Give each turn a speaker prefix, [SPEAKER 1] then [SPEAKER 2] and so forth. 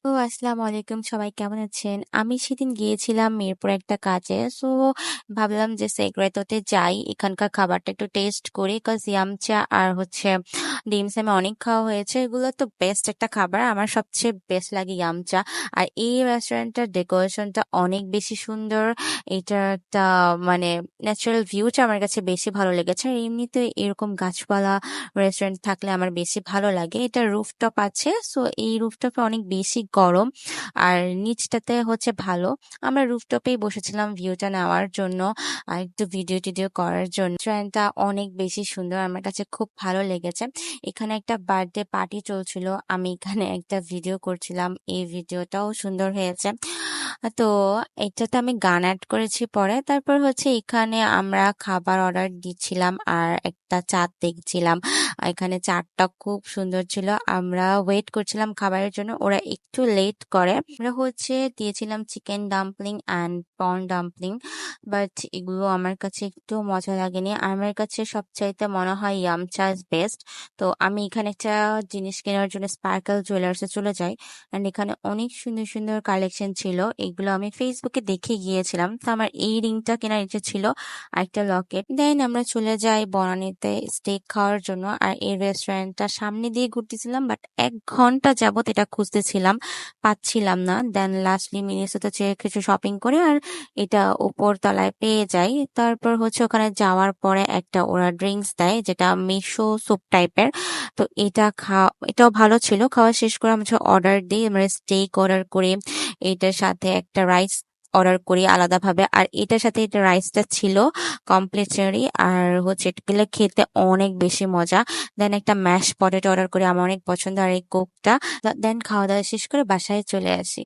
[SPEAKER 1] আসসালামু আলাইকুম, সবাই কেমন আছেন? আমি সেদিন গিয়েছিলাম মিরপুরে একটা কাজে। ভাবলাম যে সেগ্রাতোতে যাই। এখানকার খাবারটা একটু টেস্ট করি। কজ ইয়ামচা আর হচ্ছে ডিম সামে অনেক খাওয়া হয়েছে। এগুলো তো বেস্ট একটা খাবার। আমার সবচেয়ে বেস্ট লাগে ইয়ামচা। আর এই রেস্টুরেন্টটার ডেকোরেশনটা অনেক বেশি সুন্দর। এটা একটা মানে ন্যাচারাল ভিউটা আমার কাছে বেশি ভালো লেগেছে। আর এমনিতে এরকম গাছপালা রেস্টুরেন্ট থাকলে আমার বেশি ভালো লাগে। এটা রুফটপ আছে। এই রুফটপে অনেক বেশি গরম। আর নিচটাতে হচ্ছে ভালো। আমরা রুফটপেই বসেছিলাম ভিউটা নেওয়ার জন্য আর একটু ভিডিও টিডিও করার জন্য। রেস্টুরেন্টটা অনেক বেশি সুন্দর। আমার কাছে খুব ভালো লেগেছে। এখানে একটা বার্থডে পার্টি চলছিল। আমি এখানে একটা ভিডিও করছিলাম। এই ভিডিওটাও সুন্দর হয়েছে। তো এটাতে আমি গান অ্যাড করেছি পরে। তারপর হচ্ছে এখানে আমরা খাবার অর্ডার দিচ্ছিলাম আর একটা চাঁদ দেখছিলাম। এখানে চাটটা খুব সুন্দর ছিল। আমরা ওয়েট করছিলাম খাবারের জন্য। ওরা একটু লেট করে। আমরা হচ্ছে দিয়েছিলাম chicken dumpling and prawn dumpling. But এগুলো আমার কাছে একটু মজা লাগেনি। আমার কাছে সবচাইতে মনে হয় ইয়ামচা ইজ বেস্ট। তো আমি এখানে একটা জিনিস কেনার জন্য স্পার্কেল জুয়েলার্সে চলে যাই। অ্যান্ড এখানে অনেক সুন্দর সুন্দর কালেকশন ছিল। এগুলো আমি ফেসবুকে দেখে গিয়েছিলাম। তো আমার এই রিংটা কেনার ইচ্ছে ছিল আর একটা লকেট। দেন আমরা চলে যাই বনানীতে স্টেক খাওয়ার জন্য। আর এই রেস্টুরেন্টটা সামনে দিয়ে ঘুরতেছিলাম, বাট 1 ঘন্টা যাবত এটা খুঁজতেছিলাম, পাচ্ছিলাম না। দেন লাস্টলি মিনিসোতে চেয়ে কিছু শপিং করে আর এটা উপর তলায় পেয়ে যাই। তারপর হচ্ছে ওখানে যাওয়ার পরে একটা ওরা ড্রিঙ্কস দেয় যেটা মিশো স্যুপ টাইপের। তো এটাও ভালো ছিল। খাওয়া শেষ করে আমরা অর্ডার দিই। আমরা স্টেক অর্ডার করি, এটার সাথে একটা রাইস অর্ডার করি আলাদাভাবে। আর এটার সাথে এটা রাইসটা ছিল কমপ্লিমেন্টারি। আর হচ্ছে এগুলো খেতে অনেক বেশি মজা। দেন একটা ম্যাশ পটেটো অর্ডার করি, আমার অনেক পছন্দ। আর এই কোকটা। দেন খাওয়া দাওয়া শেষ করে বাসায় চলে আসি।